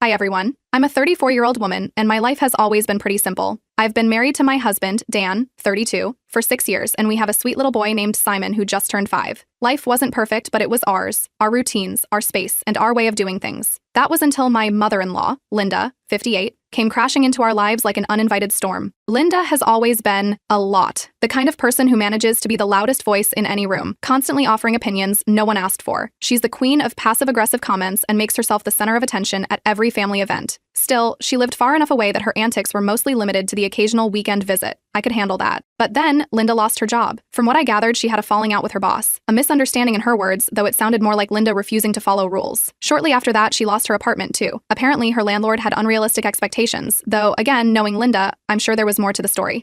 Hi everyone. I'm a 34-year-old woman, and my life has always been pretty simple. I've been married to my husband, Dan, 32, for 6 years, and we have a sweet little boy named Simon who just turned 5. Life wasn't perfect, but it was ours, our routines, our space, and our way of doing things. That was until my mother-in-law, Linda, 58, came crashing into our lives like an uninvited storm. Linda has always been a lot, the kind of person who manages to be the loudest voice in any room, constantly offering opinions no one asked for. She's the queen of passive-aggressive comments and makes herself the center of attention at every family event. Still, she lived far enough away that her antics were mostly limited to the occasional weekend visit. I could handle that. But then, Linda lost her job. From what I gathered, she had a falling out with her boss. A misunderstanding in her words, though it sounded more like Linda refusing to follow rules. Shortly after that, she lost her apartment too. Apparently, her landlord had unrealistic expectations, though, again, knowing Linda, I'm sure there was more to the story.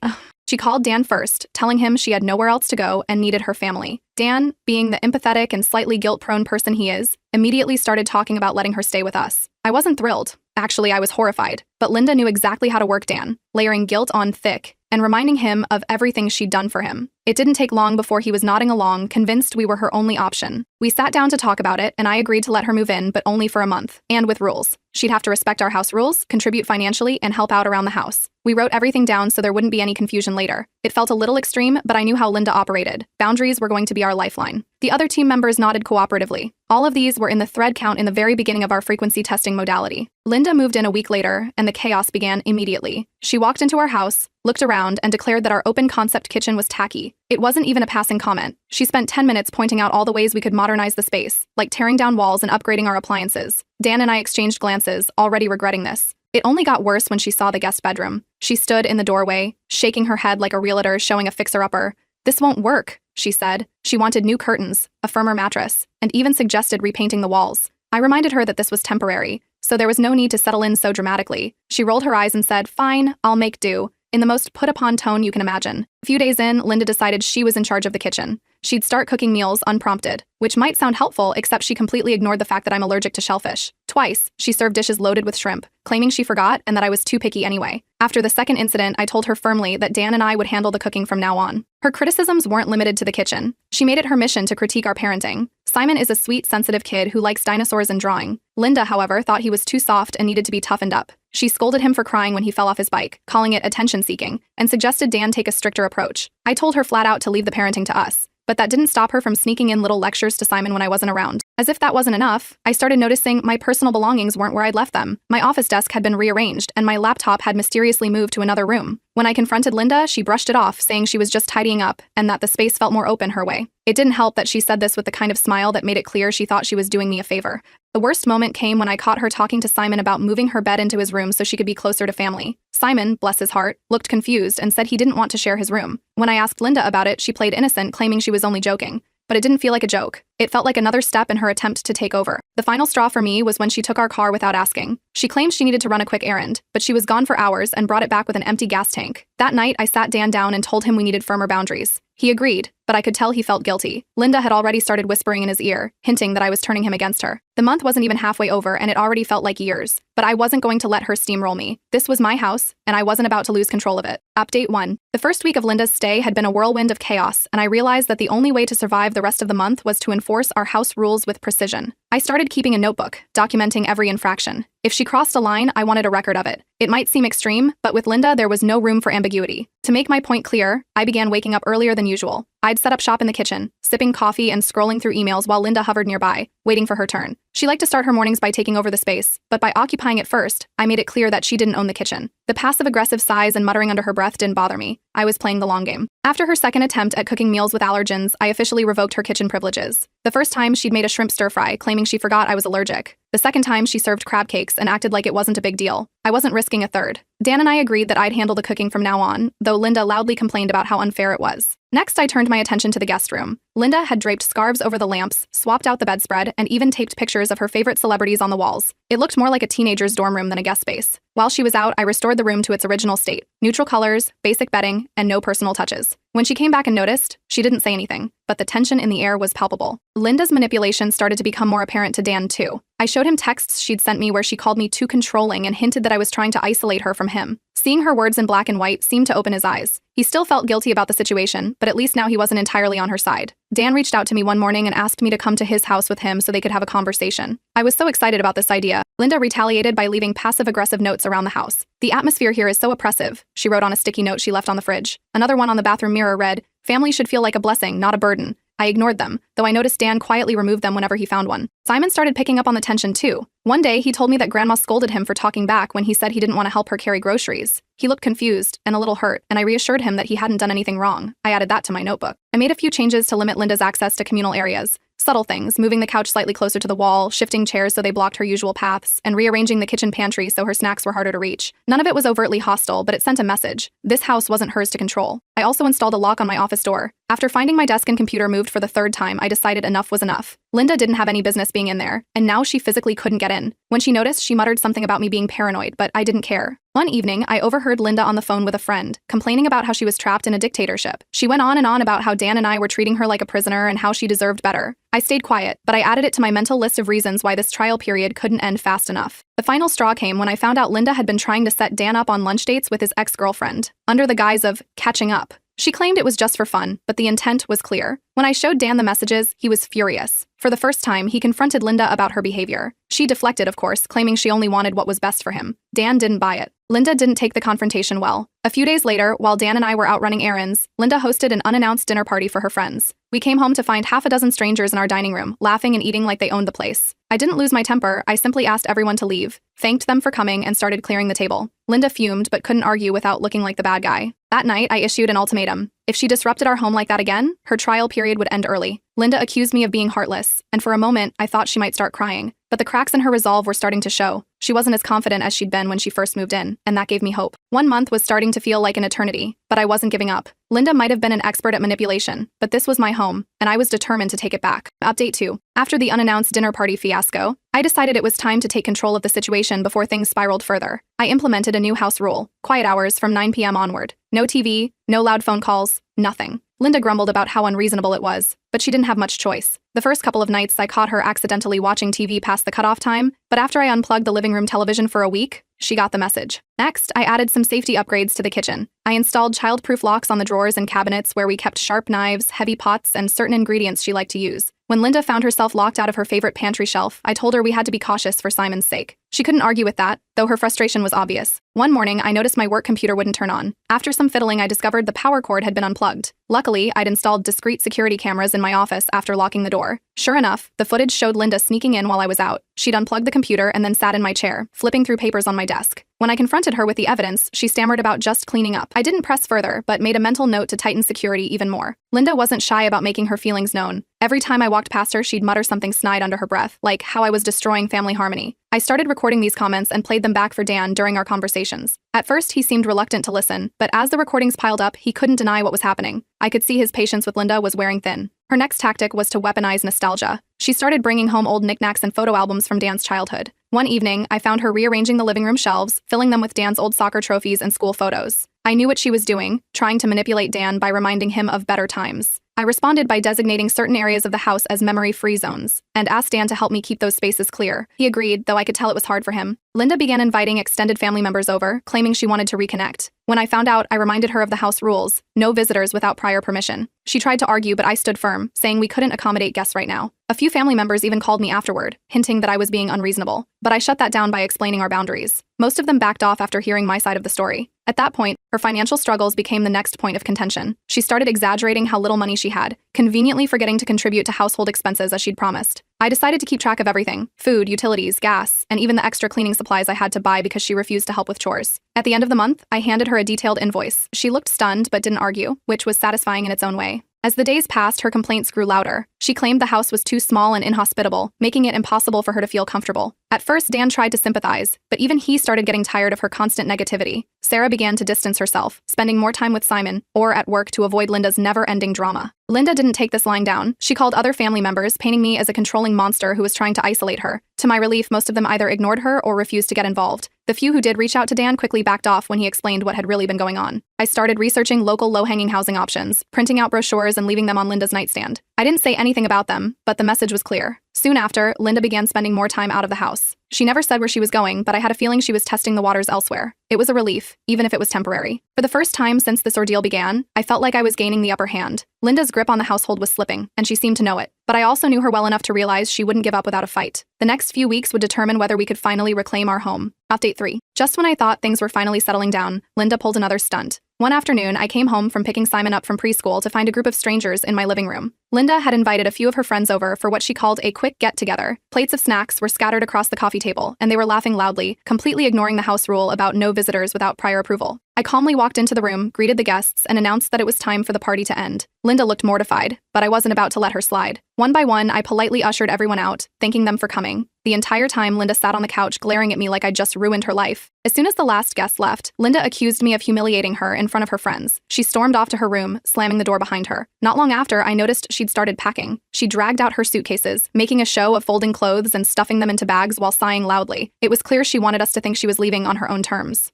She called Dan first, telling him she had nowhere else to go and needed her family. Dan, being the empathetic and slightly guilt-prone person he is, immediately started talking about letting her stay with us. I wasn't thrilled. Actually, I was horrified. But Linda knew exactly how to work Dan, layering guilt on thick and reminding him of everything she'd done for him. It didn't take long before he was nodding along, convinced we were her only option. We sat down to talk about it, and I agreed to let her move in, but only for a month, and with rules. She'd have to respect our house rules, contribute financially, and help out around the house. We wrote everything down so there wouldn't be any confusion later. It felt a little extreme, but I knew how Linda operated. Boundaries were going to be our lifeline. The other team members nodded cooperatively. All of these were in the thread count in the very beginning of our frequency testing modality. Linda moved in a week later, and the chaos began immediately. She walked into our house, looked around, and declared that our open-concept kitchen was tacky. It wasn't even a passing comment. She spent 10 minutes pointing out all the ways we could modernize the space, like tearing down walls and upgrading our appliances. Dan and I exchanged glances, already regretting this. It only got worse when she saw the guest bedroom. She stood in the doorway, shaking her head like a realtor showing a fixer-upper. "This won't work," she said. She wanted new curtains, a firmer mattress, and even suggested repainting the walls. I reminded her that this was temporary, so there was no need to settle in so dramatically. She rolled her eyes and said, "Fine, I'll make do," in the most put-upon tone you can imagine. A few days in, Linda decided she was in charge of the kitchen. She'd start cooking meals unprompted, which might sound helpful, except she completely ignored the fact that I'm allergic to shellfish. Twice, she served dishes loaded with shrimp, claiming she forgot and that I was too picky anyway. After the second incident, I told her firmly that Dan and I would handle the cooking from now on. Her criticisms weren't limited to the kitchen. She made it her mission to critique our parenting. Simon is a sweet, sensitive kid who likes dinosaurs and drawing. Linda, however, thought he was too soft and needed to be toughened up. She scolded him for crying when he fell off his bike, calling it attention-seeking, and suggested Dan take a stricter approach. I told her flat out to leave the parenting to us. But that didn't stop her from sneaking in little lectures to Simon when I wasn't around. As if that wasn't enough, I started noticing my personal belongings weren't where I'd left them. My office desk had been rearranged, and my laptop had mysteriously moved to another room. When I confronted Linda, she brushed it off, saying she was just tidying up and that the space felt more open her way. It didn't help that she said this with the kind of smile that made it clear she thought she was doing me a favor. The worst moment came when I caught her talking to Simon about moving her bed into his room so she could be closer to family. Simon, bless his heart, looked confused and said he didn't want to share his room. When I asked Linda about it, she played innocent, claiming she was only joking. But it didn't feel like a joke. It felt like another step in her attempt to take over. The final straw for me was when she took our car without asking. She claimed she needed to run a quick errand, but she was gone for hours and brought it back with an empty gas tank. That night, I sat Dan down and told him we needed firmer boundaries. He agreed, but I could tell he felt guilty. Linda had already started whispering in his ear, hinting that I was turning him against her. The month wasn't even halfway over, and it already felt like years. But I wasn't going to let her steamroll me. This was my house, and I wasn't about to lose control of it. Update 1. The first week of Linda's stay had been a whirlwind of chaos, and I realized that the only way to survive the rest of the month was to enforce our house rules with precision. I started keeping a notebook, documenting every infraction. If she crossed a line, I wanted a record of it. It might seem extreme, but with Linda, there was no room for ambiguity. To make my point clear, I began waking up earlier than usual. I'd set up shop in the kitchen, sipping coffee and scrolling through emails while Linda hovered nearby, waiting for her turn. She liked to start her mornings by taking over the space, but by occupying it first, I made it clear that she didn't own the kitchen. The passive-aggressive sighs and muttering under her breath didn't bother me. I was playing the long game. After her second attempt at cooking meals with allergens, I officially revoked her kitchen privileges. The first time, she'd made a shrimp stir-fry, claiming she forgot I was allergic. The second time, she served crab cakes and acted like it wasn't a big deal. I wasn't risking a third. Dan and I agreed that I'd handle the cooking from now on, though Linda loudly complained about how unfair it was. Next, I turned my attention to the guest room. Linda had draped scarves over the lamps, swapped out the bedspread, and even taped pictures of her favorite celebrities on the walls. It looked more like a teenager's dorm room than a guest space. While she was out, I restored the room to its original state. Neutral colors, basic bedding, and no personal touches. When she came back and noticed, she didn't say anything, but the tension in the air was palpable. Linda's manipulation started to become more apparent to Dan, too. I showed him texts she'd sent me where she called me too controlling and hinted that I was trying to isolate her from him. Seeing her words in black and white seemed to open his eyes. He still felt guilty about the situation, but at least now he wasn't entirely on her side. Dan reached out to me one morning and asked me to come to his house with him so they could have a conversation. I was so excited about this idea. Linda retaliated by leaving passive-aggressive notes around the house. "The atmosphere here is so oppressive," she wrote on a sticky note she left on the fridge. Another one on the bathroom mirror read, "Family should feel like a blessing, not a burden." I ignored them, though I noticed Dan quietly removed them whenever he found one. Simon started picking up on the tension too. One day, he told me that Grandma scolded him for talking back when he said he didn't want to help her carry groceries. He looked confused and a little hurt, and I reassured him that he hadn't done anything wrong. I added that to my notebook. I made a few changes to limit Linda's access to communal areas. Subtle things, moving the couch slightly closer to the wall, shifting chairs so they blocked her usual paths, and rearranging the kitchen pantry so her snacks were harder to reach. None of it was overtly hostile, but it sent a message. This house wasn't hers to control. I also installed a lock on my office door. After finding my desk and computer moved for the third time, I decided enough was enough. Linda didn't have any business being in there, and now she physically couldn't get in. When she noticed, she muttered something about me being paranoid, but I didn't care. One evening, I overheard Linda on the phone with a friend, complaining about how she was trapped in a dictatorship. She went on and on about how Dan and I were treating her like a prisoner and how she deserved better. I stayed quiet, but I added it to my mental list of reasons why this trial period couldn't end fast enough. The final straw came when I found out Linda had been trying to set Dan up on lunch dates with his ex-girlfriend, under the guise of catching up. She claimed it was just for fun, but the intent was clear. When I showed Dan the messages, he was furious. For the first time, he confronted Linda about her behavior. She deflected, of course, claiming she only wanted what was best for him. Dan didn't buy it. Linda didn't take the confrontation well. A few days later, while Dan and I were out running errands, Linda hosted an unannounced dinner party for her friends. We came home to find half a dozen strangers in our dining room, laughing and eating like they owned the place. I didn't lose my temper, I simply asked everyone to leave, thanked them for coming, and started clearing the table. Linda fumed but couldn't argue without looking like the bad guy. That night, I issued an ultimatum. If she disrupted our home like that again, her trial period would end early. Linda accused me of being heartless, and for a moment, I thought she might start crying. But the cracks in her resolve were starting to show. She wasn't as confident as she'd been when she first moved in, and that gave me hope. 1 month was starting to feel like an eternity, but I wasn't giving up. Linda might have been an expert at manipulation, but this was my home, and I was determined to take it back. Update 2. After the unannounced dinner party fiasco, I decided it was time to take control of the situation before things spiraled further. I implemented a new house rule: quiet hours from 9 p.m. onward. No TV, no loud phone calls, nothing. Linda grumbled about how unreasonable it was, but she didn't have much choice. The first couple of nights, I caught her accidentally watching TV past the cutoff time, but after I unplugged the living room television for a week, she got the message. Next, I added some safety upgrades to the kitchen. I installed child-proof locks on the drawers and cabinets where we kept sharp knives, heavy pots, and certain ingredients she liked to use. When Linda found herself locked out of her favorite pantry shelf, I told her we had to be cautious for Simon's sake. She couldn't argue with that, though her frustration was obvious. One morning, I noticed my work computer wouldn't turn on. After some fiddling, I discovered the power cord had been unplugged. Luckily, I'd installed discreet security cameras in my office after locking the door. Sure enough, the footage showed Linda sneaking in while I was out. She'd unplugged the computer and then sat in my chair, flipping through papers on my desk. When I confronted her with the evidence, she stammered about just cleaning up. I didn't press further, but made a mental note to tighten security even more. Linda wasn't shy about making her feelings known. Every time I walked past her, she'd mutter something snide under her breath, like how I was destroying family harmony. I started recording these comments and played them back for Dan during our conversations. At first, he seemed reluctant to listen, but as the recordings piled up, he couldn't deny what was happening. I could see his patience with Linda was wearing thin. Her next tactic was to weaponize nostalgia. She started bringing home old knickknacks and photo albums from Dan's childhood. One evening, I found her rearranging the living room shelves, filling them with Dan's old soccer trophies and school photos. I knew what she was doing, trying to manipulate Dan by reminding him of better times. I responded by designating certain areas of the house as memory-free zones, and asked Dan to help me keep those spaces clear. He agreed, though I could tell it was hard for him. Linda began inviting extended family members over, claiming she wanted to reconnect. When I found out, I reminded her of the house rules: no visitors without prior permission. She tried to argue, but I stood firm, saying we couldn't accommodate guests right now. A few family members even called me afterward, hinting that I was being unreasonable, but I shut that down by explaining our boundaries. Most of them backed off after hearing my side of the story. At that point, her financial struggles became the next point of contention. She started exaggerating how little money she had, conveniently forgetting to contribute to household expenses as she'd promised. I decided to keep track of everything: food, utilities, gas, and even the extra cleaning supplies I had to buy because she refused to help with chores. At the end of the month, I handed her a detailed invoice. She looked stunned but didn't argue, which was satisfying in its own way. As the days passed, her complaints grew louder. She claimed the house was too small and inhospitable, making it impossible for her to feel comfortable. At first, Dan tried to sympathize, but even he started getting tired of her constant negativity. Sarah began to distance herself, spending more time with Simon or at work to avoid Linda's never-ending drama. Linda didn't take this lying down. She called other family members, painting me as a controlling monster who was trying to isolate her. To my relief, most of them either ignored her or refused to get involved. The few who did reach out to Dan quickly backed off when he explained what had really been going on. I started researching local low-hanging housing options, printing out brochures and leaving them on Linda's nightstand. I didn't say anything about them, but the message was clear. Soon after, Linda began spending more time out of the house. She never said where she was going, but I had a feeling she was testing the waters elsewhere. It was a relief, even if it was temporary. For the first time since this ordeal began, I felt like I was gaining the upper hand. Linda's grip on the household was slipping, and she seemed to know it. But I also knew her well enough to realize she wouldn't give up without a fight. The next few weeks would determine whether we could finally reclaim our home. Update 3. Just when I thought things were finally settling down, Linda pulled another stunt. One afternoon, I came home from picking Simon up from preschool to find a group of strangers in my living room. Linda had invited a few of her friends over for what she called a quick get-together. Plates of snacks were scattered across the coffee table, and they were laughing loudly, completely ignoring the house rule about no visitors without prior approval. I calmly walked into the room, greeted the guests, and announced that it was time for the party to end. Linda looked mortified, but I wasn't about to let her slide. One by one, I politely ushered everyone out, thanking them for coming. The entire time, Linda sat on the couch glaring at me like I'd just ruined her life. As soon as the last guest left, Linda accused me of humiliating her in front of her friends. She stormed off to her room, slamming the door behind her. Not long after, I noticed she'd started packing. She dragged out her suitcases, making a show of folding clothes and stuffing them into bags while sighing loudly. It was clear she wanted us to think she was leaving on her own terms.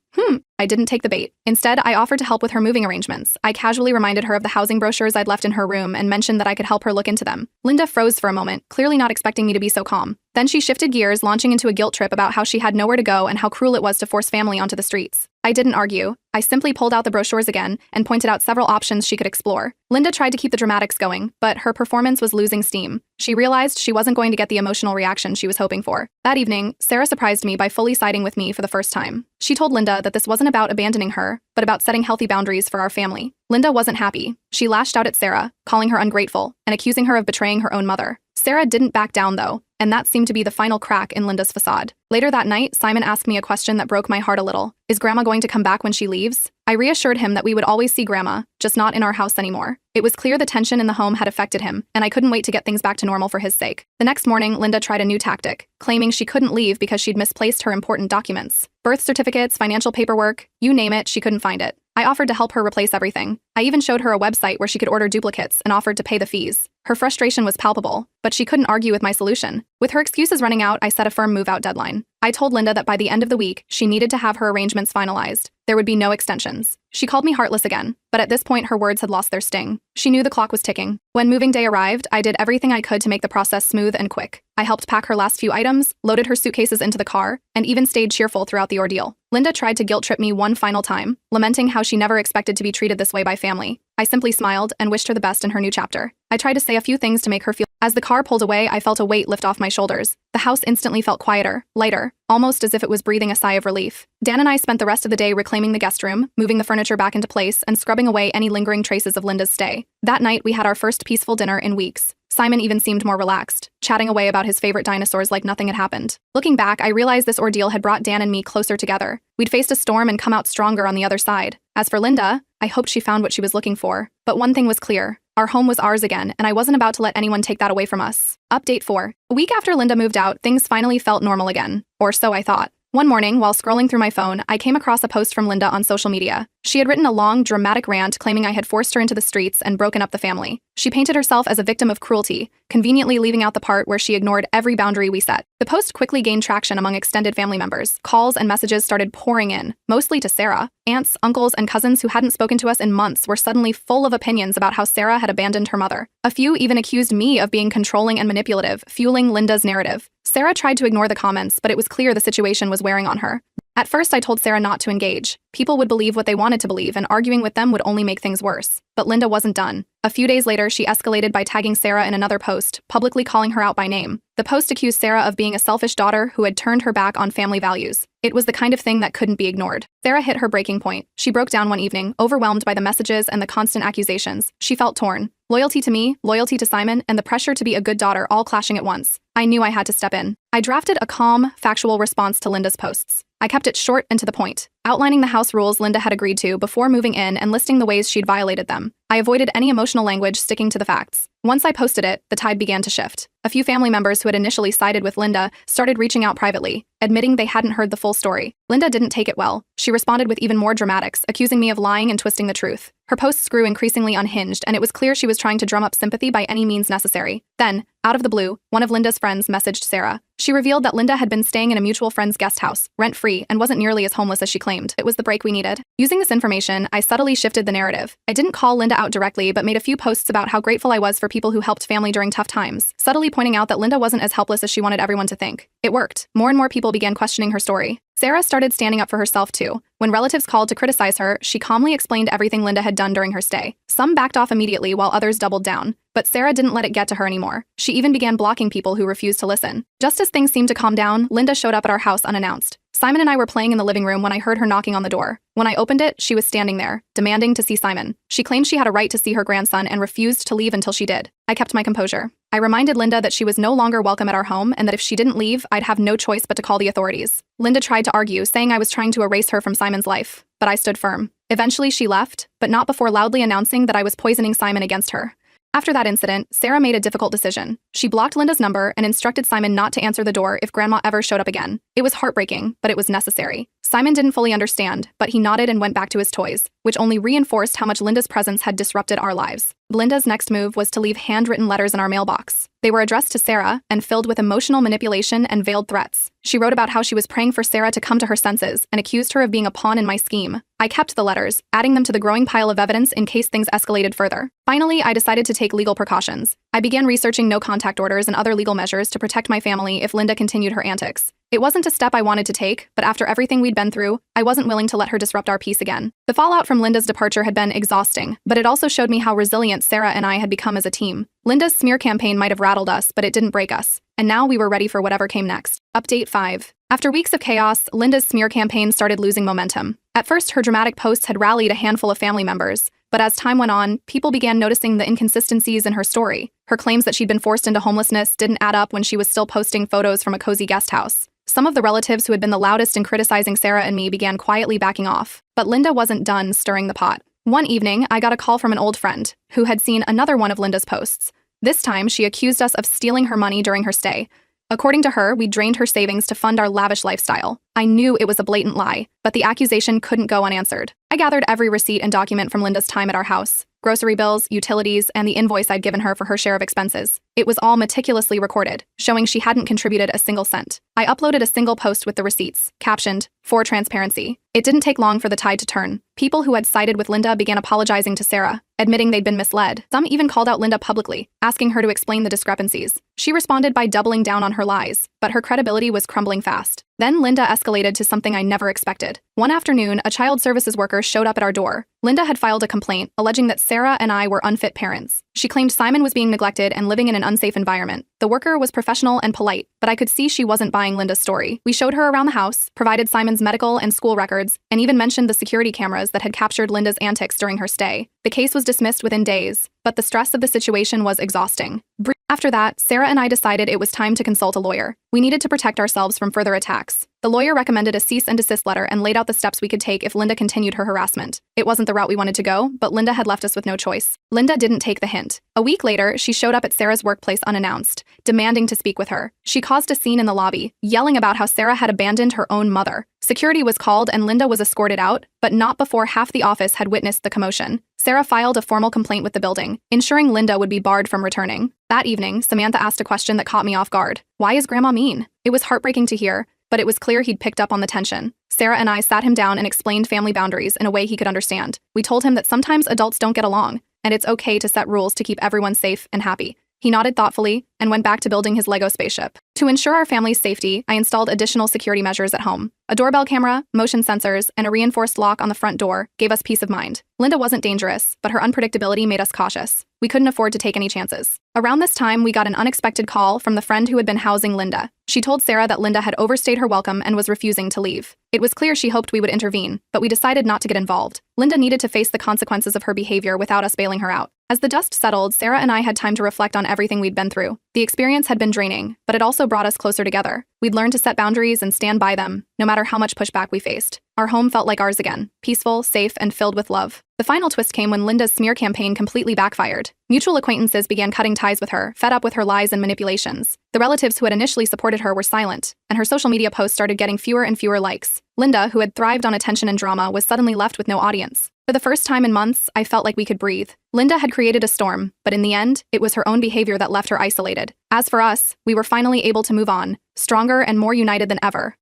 I didn't take the bait. Instead, I offered to help with her moving arrangements. I casually reminded her of the housing brochures I'd left in her room and mentioned that I could help her look into them. Linda froze for a moment, clearly not expecting me to be so calm. Then she shifted gears, launching into a guilt trip about how she had nowhere to go and how cruel it was to force family onto the streets. I didn't argue. I simply pulled out the brochures again and pointed out several options she could explore. Linda tried to keep the dramatics going, but her performance was losing steam. She realized she wasn't going to get the emotional reaction she was hoping for. That evening, Sarah surprised me by fully siding with me for the first time. She told Linda that this wasn't about abandoning her, but about setting healthy boundaries for our family. Linda wasn't happy. She lashed out at Sarah, calling her ungrateful and accusing her of betraying her own mother. Sarah didn't back down, though, and that seemed to be the final crack in Linda's facade. Later that night, Simon asked me a question that broke my heart a little. Is Grandma going to come back when she leaves? I reassured him that we would always see Grandma, just not in our house anymore. It was clear the tension in the home had affected him, and I couldn't wait to get things back to normal for his sake. The next morning, Linda tried a new tactic, claiming she couldn't leave because she'd misplaced her important documents. Birth certificates, financial paperwork, you name it, she couldn't find it. I offered to help her replace everything. I even showed her a website where she could order duplicates and offered to pay the fees. Her frustration was palpable, but she couldn't argue with my solution. With her excuses running out, I set a firm move-out deadline. I told Linda that by the end of the week, she needed to have her arrangements finalized. There would be no extensions. She called me heartless again, but at this point her words had lost their sting. She knew the clock was ticking. When moving day arrived, I did everything I could to make the process smooth and quick. I helped pack her last few items, loaded her suitcases into the car, and even stayed cheerful throughout the ordeal. Linda tried to guilt-trip me one final time, lamenting how she never expected to be treated this way by family. I simply smiled and wished her the best in her new chapter. I tried to say a few things to make her feel. As the car pulled away, I felt a weight lift off my shoulders. The house instantly felt quieter, lighter, almost as if it was breathing a sigh of relief. Dan and I spent the rest of the day reclaiming the guest room, moving the furniture back into place, and scrubbing away any lingering traces of Linda's stay. That night, we had our first peaceful dinner in weeks. Simon even seemed more relaxed, chatting away about his favorite dinosaurs like nothing had happened. Looking back, I realized this ordeal had brought Dan and me closer together. We'd faced a storm and come out stronger on the other side. As for Linda, I hoped she found what she was looking for. But one thing was clear. Our home was ours again, and I wasn't about to let anyone take that away from us. Update 4. A week after Linda moved out, things finally felt normal again. Or so I thought. One morning, while scrolling through my phone, I came across a post from Linda on social media. She had written a long, dramatic rant claiming I had forced her into the streets and broken up the family. She painted herself as a victim of cruelty, conveniently leaving out the part where she ignored every boundary we set. The post quickly gained traction among extended family members. Calls and messages started pouring in, mostly to Sarah. Aunts, uncles, and cousins who hadn't spoken to us in months were suddenly full of opinions about how Sarah had abandoned her mother. A few even accused me of being controlling and manipulative, fueling Linda's narrative. Sarah tried to ignore the comments, but it was clear the situation was wearing on her. At first, I told Sarah not to engage. People would believe what they wanted to believe, and arguing with them would only make things worse. But Linda wasn't done. A few days later, she escalated by tagging Sarah in another post, publicly calling her out by name. The post accused Sarah of being a selfish daughter who had turned her back on family values. It was the kind of thing that couldn't be ignored. Sarah hit her breaking point. She broke down one evening, overwhelmed by the messages and the constant accusations. She felt torn. Loyalty to me, loyalty to Simon, and the pressure to be a good daughter all clashing at once. I knew I had to step in. I drafted a calm, factual response to Linda's posts. I kept it short and to the point, outlining the house rules Linda had agreed to before moving in and listing the ways she'd violated them. I avoided any emotional language, sticking to the facts. Once I posted it, the tide began to shift. A few family members who had initially sided with Linda started reaching out privately, admitting they hadn't heard the full story. Linda didn't take it well. She responded with even more dramatics, accusing me of lying and twisting the truth. Her posts grew increasingly unhinged, and it was clear she was trying to drum up sympathy by any means necessary. Then, out of the blue, one of Linda's friends messaged Sarah. She revealed that Linda had been staying in a mutual friend's guest house, rent-free, and wasn't nearly as homeless as she claimed. It was the break we needed. Using this information, I subtly shifted the narrative. I didn't call Linda out directly, but made a few posts about how grateful I was for people who helped family during tough times, subtly pointing out that Linda wasn't as helpless as she wanted everyone to think. It worked. More and more people began questioning her story. Sarah started standing up for herself too. When relatives called to criticize her, she calmly explained everything Linda had done during her stay. Some backed off immediately while others doubled down. But Sarah didn't let it get to her anymore. She even began blocking people who refused to listen. Just as things seemed to calm down, Linda showed up at our house unannounced. Simon and I were playing in the living room when I heard her knocking on the door. When I opened it, she was standing there, demanding to see Simon. She claimed she had a right to see her grandson and refused to leave until she did. I kept my composure. I reminded Linda that she was no longer welcome at our home and that if she didn't leave, I'd have no choice but to call the authorities. Linda tried to argue, saying I was trying to erase her from Simon's life, but I stood firm. Eventually, she left, but not before loudly announcing that I was poisoning Simon against her. After that incident, Sarah made a difficult decision. She blocked Linda's number and instructed Simon not to answer the door if Grandma ever showed up again. It was heartbreaking, but it was necessary. Simon didn't fully understand, but he nodded and went back to his toys, which only reinforced how much Linda's presence had disrupted our lives. Linda's next move was to leave handwritten letters in our mailbox. They were addressed to Sarah and filled with emotional manipulation and veiled threats. She wrote about how she was praying for Sarah to come to her senses and accused her of being a pawn in my scheme. I kept the letters, adding them to the growing pile of evidence in case things escalated further. Finally, I decided to take legal precautions. I began researching no-contact orders and other legal measures to protect my family if Linda continued her antics. It wasn't a step I wanted to take, but after everything we'd been through, I wasn't willing to let her disrupt our peace again. The fallout from Linda's departure had been exhausting, but it also showed me how resilient Sarah and I had become as a team. Linda's smear campaign might have rattled us, but it didn't break us. And now we were ready for whatever came next. Update 5. After weeks of chaos, Linda's smear campaign started losing momentum. At first, her dramatic posts had rallied a handful of family members, but as time went on, people began noticing the inconsistencies in her story. Her claims that she'd been forced into homelessness didn't add up when she was still posting photos from a cozy guest house. Some of the relatives who had been the loudest in criticizing Sarah and me began quietly backing off, but Linda wasn't done stirring the pot. One evening, I got a call from an old friend who had seen another one of Linda's posts. This time, she accused us of stealing her money during her stay. According to her, we drained her savings to fund our lavish lifestyle. I knew it was a blatant lie, but the accusation couldn't go unanswered. I gathered every receipt and document from Linda's time at our house, grocery bills, utilities, and the invoice I'd given her for her share of expenses. It was all meticulously recorded, showing she hadn't contributed a single cent. I uploaded a single post with the receipts, captioned, "For transparency." It didn't take long for the tide to turn. People who had sided with Linda began apologizing to Sarah, admitting they'd been misled. Some even called out Linda publicly, asking her to explain the discrepancies. She responded by doubling down on her lies, but her credibility was crumbling fast. Then Linda escalated to something I never expected. One afternoon, a child services worker showed up at our door. Linda had filed a complaint, alleging that Sarah and I were unfit parents. She claimed Simon was being neglected and living in an unsafe environment. The worker was professional and polite, but I could see she wasn't buying Linda's story. We showed her around the house, provided Simon's medical and school records, and even mentioned the security cameras that had captured Linda's antics during her stay. The case was dismissed within days, but the stress of the situation was exhausting. After that, Sarah and I decided it was time to consult a lawyer. We needed to protect ourselves from further attacks. The lawyer recommended a cease and desist letter and laid out the steps we could take if Linda continued her harassment. It wasn't the route we wanted to go, but Linda had left us with no choice. Linda didn't take the hint. A week later, she showed up at Sarah's workplace unannounced, demanding to speak with her. She caused a scene in the lobby, yelling about how Sarah had abandoned her own mother. Security was called and Linda was escorted out, but not before half the office had witnessed the commotion. Sarah filed a formal complaint with the building, ensuring Linda would be barred from returning. That evening, Samantha asked a question that caught me off guard. "Why is Grandma mean?" It was heartbreaking to hear, but it was clear he'd picked up on the tension. Sarah and I sat him down and explained family boundaries in a way he could understand. We told him that sometimes adults don't get along, and it's okay to set rules to keep everyone safe and happy. He nodded thoughtfully and went back to building his Lego spaceship. To ensure our family's safety, I installed additional security measures at home. A doorbell camera, motion sensors, and a reinforced lock on the front door gave us peace of mind. Linda wasn't dangerous, but her unpredictability made us cautious. We couldn't afford to take any chances. Around this time, we got an unexpected call from the friend who had been housing Linda. She told Sarah that Linda had overstayed her welcome and was refusing to leave. It was clear she hoped we would intervene, but we decided not to get involved. Linda needed to face the consequences of her behavior without us bailing her out. As the dust settled, Sarah and I had time to reflect on everything we'd been through. The experience had been draining, but it also brought us closer together. We'd learned to set boundaries and stand by them, no matter how much pushback we faced. Our home felt like ours again, peaceful, safe, and filled with love. The final twist came when Linda's smear campaign completely backfired. Mutual acquaintances began cutting ties with her, fed up with her lies and manipulations. The relatives who had initially supported her were silent, and her social media posts started getting fewer and fewer likes. Linda, who had thrived on attention and drama, was suddenly left with no audience. For the first time in months, I felt like we could breathe. Linda had created a storm, but in the end, it was her own behavior that left her isolated. As for us, we were finally able to move on, stronger and more united than ever.